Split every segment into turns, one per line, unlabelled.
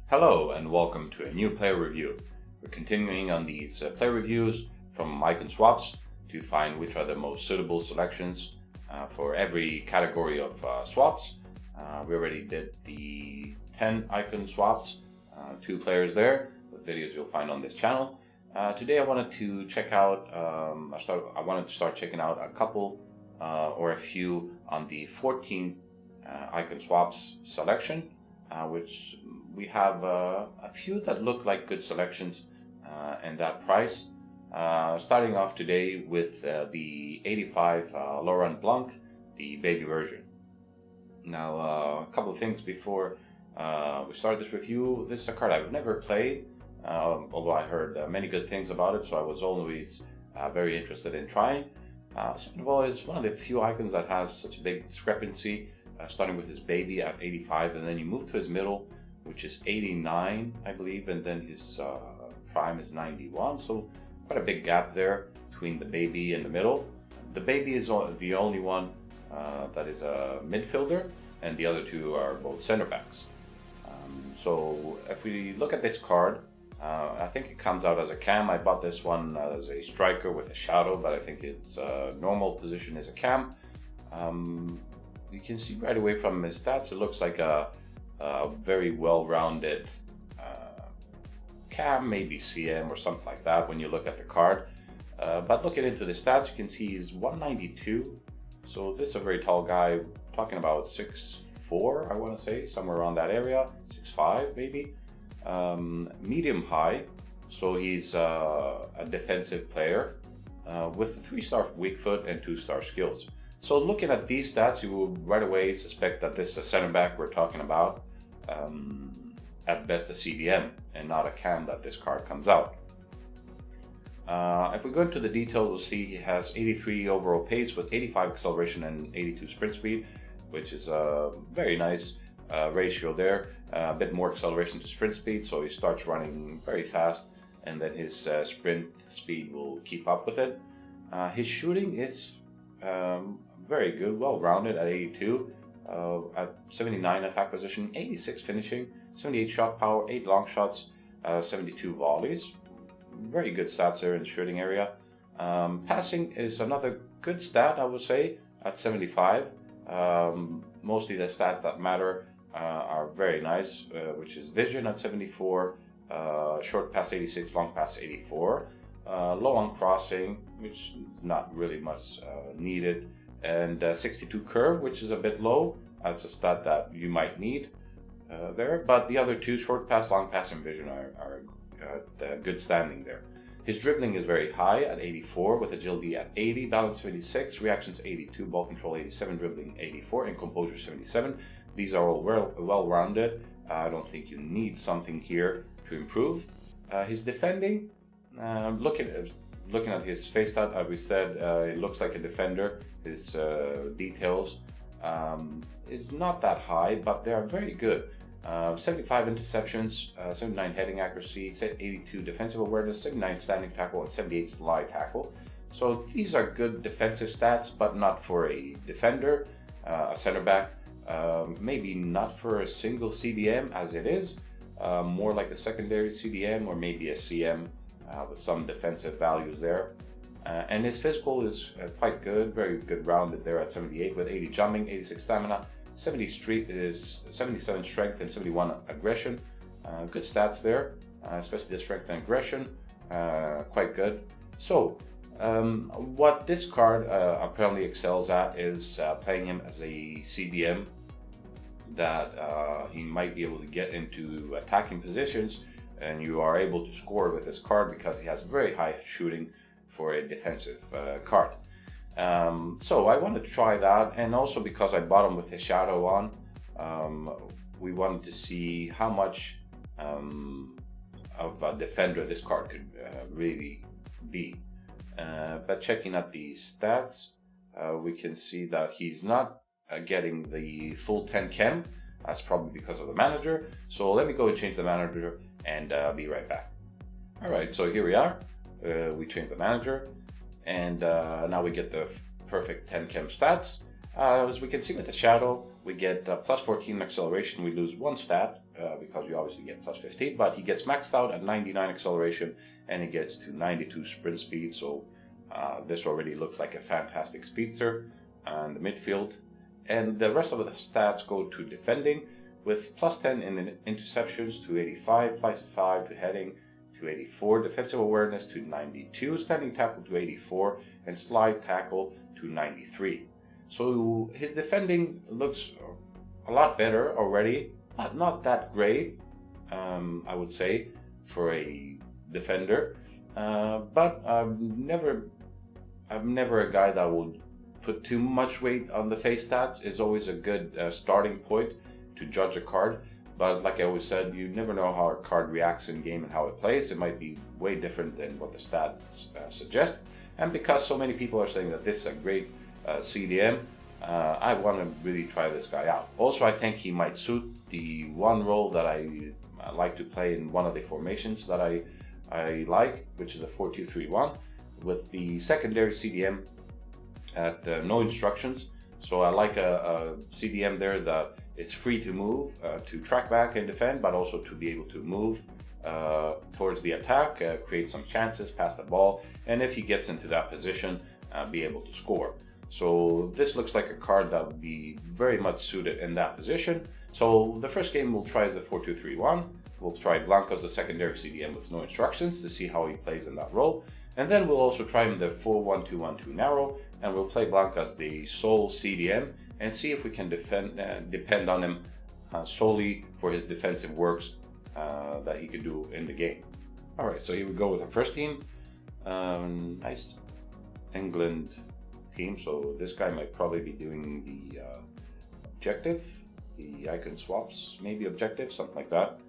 Hello and welcome to a new player review. We're continuing on these player reviews from icon swaps to find which are the most suitable selections for every category of swaps. We already did the 10 icon swaps, 2 players there, with videos you'll find on this channel. Today I wanted to check out, I wanted to start checking out a couple or a few on the 14 icon swaps selection, which we have a few that look like good selections and that price. Starting off today with the 85 LAURENT BLANC, the baby version. Now, a couple of things before we start this review. This is a card I've never played, although I heard many good things about it, so I was always very interested in trying. Second of all, it's one of the few icons that has such a big discrepancy, starting with his baby at 85, and then you move to his middle, which is 89, I believe, and then his prime is 91, so quite a big gap there between the baby and the middle. The baby is the only one that is a midfielder, and the other two are both center backs. So if we look at this card, I think it comes out as a cam. I bought this one as a striker with a shadow, but I think its normal position is a cam. You can see right away from his stats, it looks like a very well-rounded cam, maybe CM or something like that when you look at the card. But looking into the stats, you can see he's 192. So this is a very tall guy, talking about 6'4", I want to say, somewhere around that area, 6'5" maybe. Medium high, so he's a defensive player with a 3-star weak foot and 2-star skills. So looking at these stats, you will right away suspect that this is a center back we're talking about. At best a CDM and not a cam that this card comes out. If we go into the detail, we'll see he has 83 overall pace with 85 acceleration and 82 sprint speed, which is a very nice ratio there. A bit more acceleration to sprint speed, so he starts running very fast, and then his sprint speed will keep up with it. His shooting is very good, well-rounded at 82, at 79 attack position, 86 finishing, 78 shot power, 8 long shots, 72 volleys. Very good stats there in the shooting area. Passing is another good stat, I would say, at 75. Mostly the stats that matter are very nice, which is vision at 74, short pass 86, long pass 84, low on crossing, which is not really much needed, and 62 curve, which is a bit low. That's a stat that you might need there, but the other two, short pass, long pass, and vision, are good standing there. His dribbling is very high at 84, with agility at 80, balance 76, reactions 82, ball control 87, dribbling 84, and composure 77. These are all well-rounded. I don't think you need something here to improve. His defending, looking at his face stat, as we said, it looks like a defender. His details is not that high, but they are very good. 75 interceptions, 79 heading accuracy, 82 defensive awareness, 79 standing tackle, and 78 slide tackle. So these are good defensive stats, but not for a defender, a center back. Maybe not for a single CDM as it is, more like a secondary CDM or maybe a CM with some defensive values there. And his physical is quite good, very good rounded there at 78 with 80 jumping, 86 stamina, 77 strength and 71 aggression. Good stats there, especially the strength and aggression, quite good. So what this card apparently excels at is playing him as a CDM that he might be able to get into attacking positions, and you are able to score with this card because he has very high shooting for a defensive card. So I wanted to try that, and also because I bought him with his shadow on, we wanted to see how much of a defender this card could really be. But checking at the stats, we can see that he's not getting the full 10 chem. That's probably because of the manager. So let me go and change the manager and be right back. Alright, so here we are. We changed the manager, and now we get the perfect 10 chem stats. As we can see with the shadow, we get plus 14 acceleration. We lose 1 stat because you obviously get plus 15, but he gets maxed out at 99 acceleration and he gets to 92 sprint speed. So this already looks like a fantastic speedster. And the midfield. And the rest of the stats go to defending with plus 10 in interceptions to 85, plus 5 to heading to 84, defensive awareness to 92, standing tackle to 84, and slide tackle to 93. So his defending looks a lot better already, but not that great, I would say, for a defender. But I'm never a guy that would put too much weight on the face stats. Is always a good starting point to judge a card. But like I always said, you never know how a card reacts in game and how it plays. It might be way different than what the stats suggest. And because so many people are saying that this is a great CDM, I want to really try this guy out. Also, I think he might suit the one role that I like to play in one of the formations that I like, which is a 4-2-3-1 with the secondary CDM at no instructions. So I like a CDM there that is free to move, to track back and defend, but also to be able to move towards the attack, create some chances, pass the ball, and if he gets into that position, be able to score. So this looks like a card that would be very much suited in that position. So the first game we'll try is the 4-2-3-1. We'll try Blanc as the secondary CDM with no instructions to see how he plays in that role. And then we'll also try him the 4-1-2-1-2 narrow, and we'll play Blanc as the sole CDM and see if we can depend on him solely for his defensive works that he can do in the game. All right, so here we go with our first team. Nice England team. So this guy might probably be doing the objective, the icon swaps, maybe objective, something like that.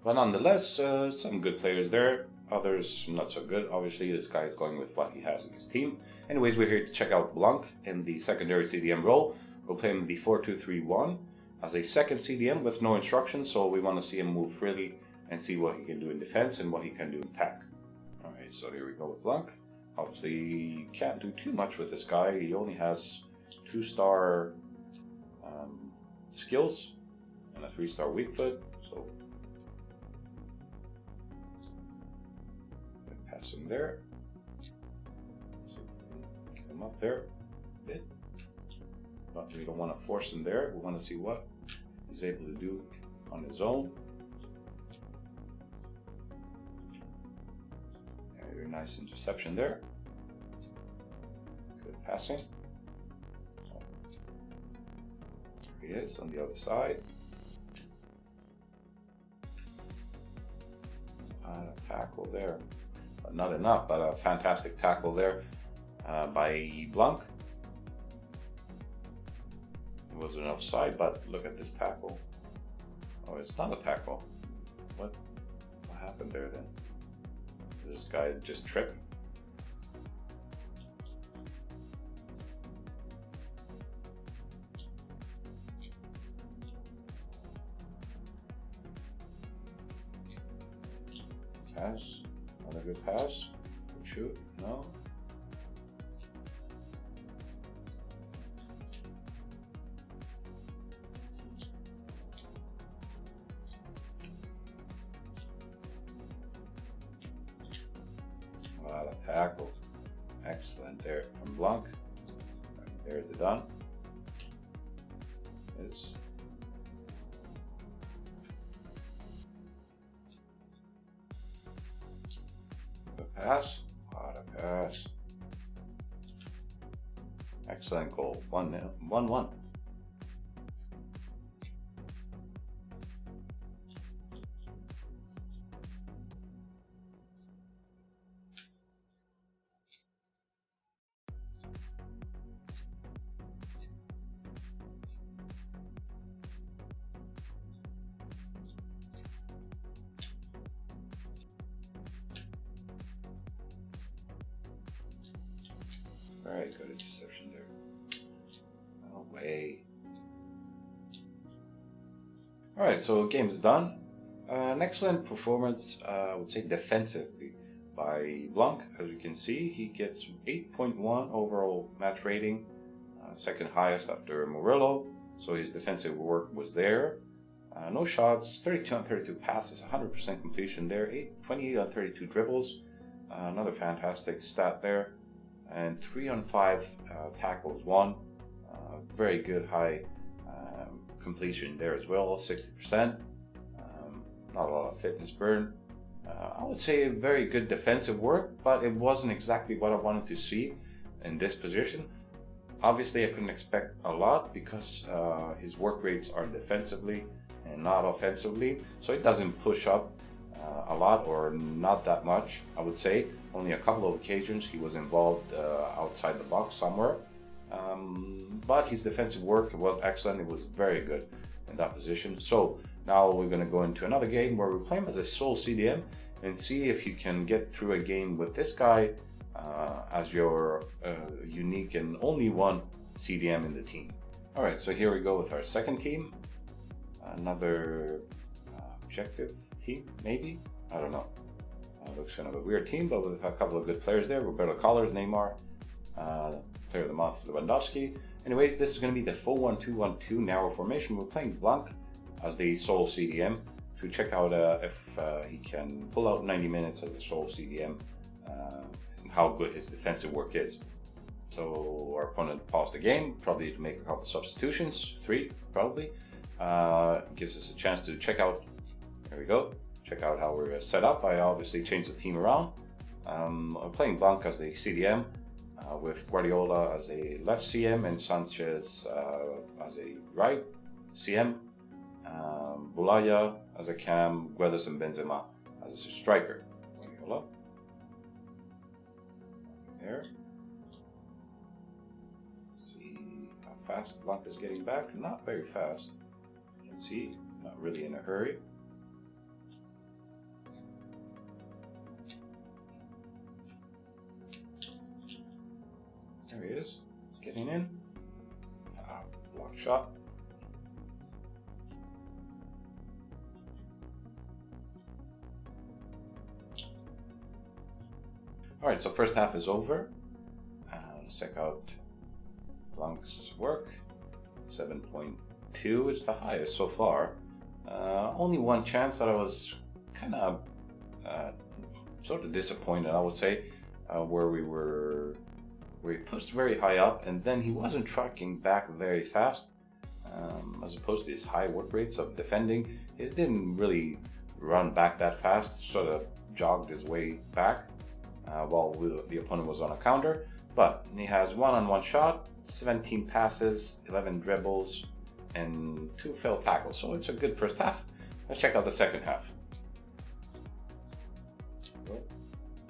But nonetheless, some good players there. Others not so good. Obviously, this guy is going with what he has in his team. Anyways, we're here to check out Blanc in the secondary CDM role. We'll play him the 4-2-3-1 as a second CDM with no instructions. So we want to see him move freely and see what he can do in defense and what he can do in attack. All right, so here we go with Blanc. Obviously, you can't do too much with this guy. He only has 2-star skills and a 3-star weak foot. So pass him there. Get him up there a bit. But we don't want to force him there. We want to see what he's able to do on his own. Very nice interception there. Good passing. There he is on the other side. A tackle there. But not enough, but a fantastic tackle there by Blanc. It wasn't offside, but look at this tackle. Oh, it's not a tackle. What happened there then? This guy just tripped. Pass. Another good pass. Good shoot. No. Wow, the tackle. Excellent there from Blanc. There's it done. It's pass. What a pass. Excellent goal. 1-1. Very good interception there. No way. Alright, so game is done. An excellent performance, I would say defensively, by Blanc. As you can see, he gets 8.1 overall match rating, second highest after Murillo. So his defensive work was there. No shots, 32 on 32 passes, 100% completion there, 28 on 32 dribbles, another fantastic stat there, and 3 on 5 tackles won. Very good high completion there as well, 60%. Not a lot of fitness burn. I would say very good defensive work, but it wasn't exactly what I wanted to see in this position. Obviously, I couldn't expect a lot because his work rates are defensively and not offensively, so it doesn't push up a lot, or not that much. I would say only a couple of occasions he was involved outside the box somewhere, but his defensive work was excellent. It was very good in that position. So now we're going to go into another game where we play him as a sole CDM and see if you can get through a game with this guy as your unique and only one CDM in the team. Alright, so here we go with our second team. Another objective team, maybe? I don't know. Looks kind of a weird team, but with a couple of good players there. Roberto Carlos, Neymar, player of the month, Lewandowski. Anyways, this is going to be the 4-1-2-1-2 narrow formation. We're playing Blanc as the sole CDM to check out if he can pull out 90 minutes as a sole CDM and how good his defensive work is. So our opponent paused the game, probably to make a couple of substitutions, 3 probably. Gives us a chance to check out, there we go, check out how we're set up. I obviously changed the team around. I'm playing Blanc as the CDM with Guardiola as a left CM and Sanchez as a right CM. Bulaya as a cam, Guedes and Benzema as a striker. Guardiola. There. See how fast Blanc is getting back. Not very fast. You can see, not really in a hurry. There he is, getting in. Block shot. Alright, so first half is over. Let's check out Blanc's work. 7.2 is the highest so far. Only one chance that I was kind of sort of disappointed, I would say, where we pushed very high up and then he wasn't tracking back very fast. As opposed to his high work rates of defending, it didn't really run back that fast, sort of jogged his way back. While the opponent was on a counter, but he has 1-on-1 shot, 17 passes, 11 dribbles, and 2 failed tackles. So it's a good first half. Let's check out the second half.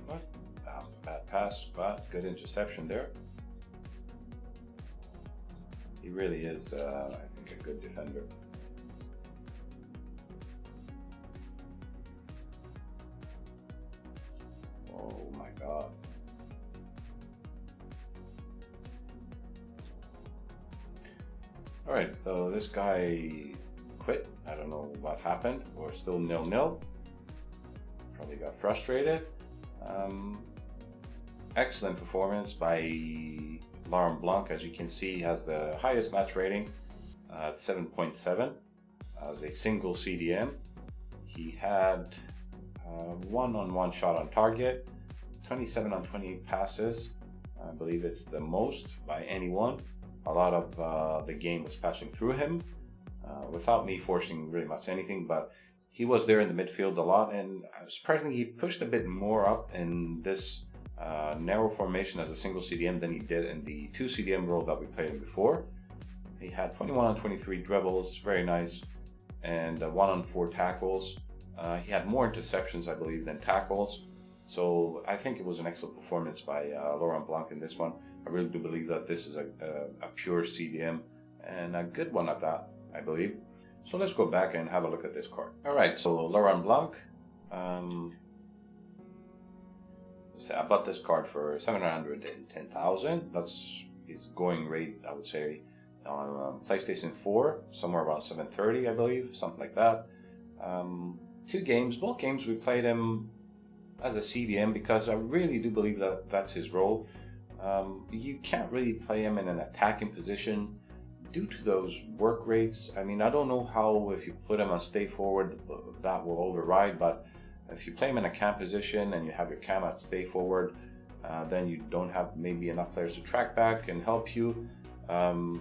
What? Bad pass, but good interception there. He really is, I think, a good defender. Oh my god. Alright, so this guy quit. I don't know what happened. We're still 0-0. Probably got frustrated. Excellent performance by Laurent Blanc. As you can see, he has the highest match rating at 7.7 as a single CDM. He had 1-on-1 shot on target, 27 on 28 passes. I believe it's the most by anyone. A lot of the game was passing through him without me forcing really much anything, but he was there in the midfield a lot, and surprisingly he pushed a bit more up in this narrow formation as a single CDM than he did in the 2 CDM role that we played him before. He had 21 on 23 dribbles, very nice, and 1-on-4 tackles. He had more interceptions, I believe, than tackles. So I think it was an excellent performance by Laurent Blanc in this one. I really do believe that this is a pure CDM, and a good one at that, I believe. So let's go back and have a look at this card. Alright, so Laurent Blanc. I bought this card for 710,000. That's his going rate, I would say, on PlayStation 4, somewhere around 730, I believe, something like that. 2 games, both games we played him as a CDM because I really do believe that that's his role. You can't really play him in an attacking position, due to those work rates, I mean, I don't know how if you put him on stay forward, that will override, but if you play him in a cam position and you have your cam at stay forward, then you don't have maybe enough players to track back and help you.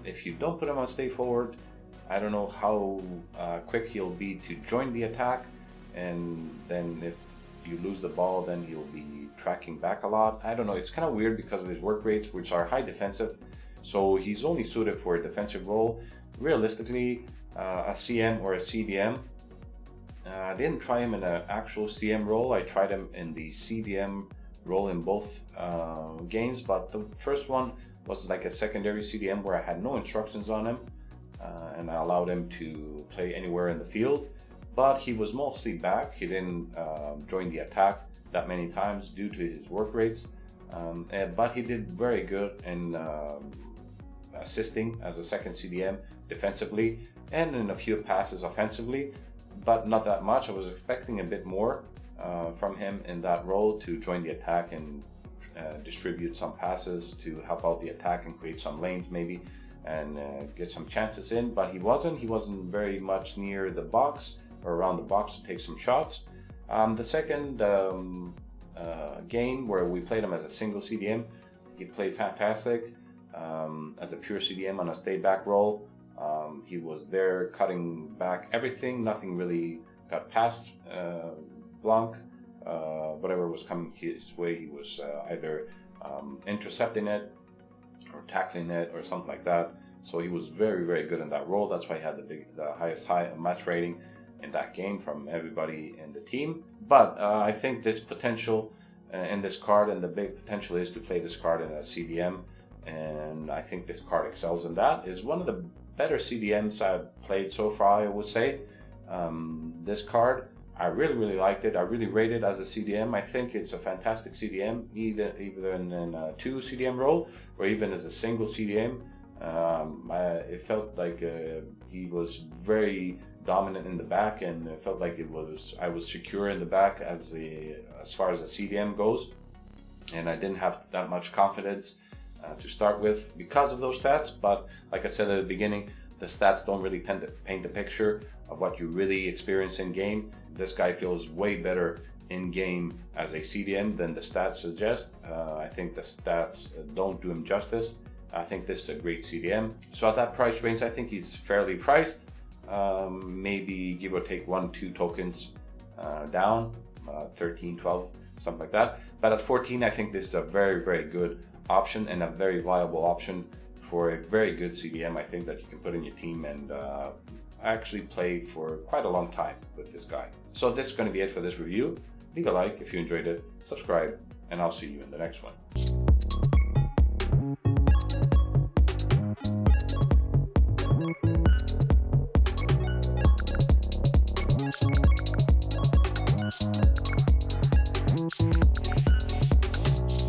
If you don't put him on stay forward, I don't know how quick he'll be to join the attack, and then if you lose the ball, then he'll be tracking back a lot. I don't know, it's kind of weird because of his work rates, which are high defensive, so he's only suited for a defensive role. Realistically, a CM or a CDM, I didn't try him in an actual CM role. I tried him in the CDM role in both games, but the first one was like a secondary CDM where I had no instructions on him, and I allowed him to play anywhere in the field, but he was mostly back. He didn't join the attack that many times due to his work rates, but he did very good in assisting as a second CDM defensively and in a few passes offensively, but not that much. I was expecting a bit more from him in that role to join the attack and distribute some passes to help out the attack and create some lanes maybe and get some chances in, but he wasn't very much near the box or around the box to take some shots. The second game where we played him as a single CDM, he played fantastic as a pure CDM on a stay back role. He was there cutting back everything, nothing really got past Blanc. Whatever was coming his way, he was either intercepting it or tackling it or something like that. So he was very, very good in that role. That's why he had the highest match rating in that game from everybody in the team. But I think this potential in this card, and the big potential is to play this card in a CDM, and I think this card excels in that. Is one of the better CDMs I've played so far, I would say. This card, I really liked it. I really rate it as a CDM. I think it's a fantastic CDM, either in a 2 CDM role or even as a single CDM. It felt like he was very dominant in the back, and it felt like I was secure in the back as far as the CDM goes, and I didn't have that much confidence to start with because of those stats. But like I said at the beginning, the stats don't really tend to paint the picture of what you really experience in game. This guy feels way better in game as a CDM than the stats suggest. I think the stats don't do him justice. I think this is a great CDM. So at that price range, I think he's fairly priced. Maybe give or take 1-2 tokens down, 13, 12, something like that. But at 14, I think this is a very, very good option and a very viable option for a very good CDM. I think that you can put in your team and actually play for quite a long time with this guy. So this is going to be it for this review. Leave a like if you enjoyed it, subscribe, and I'll see you in the next one.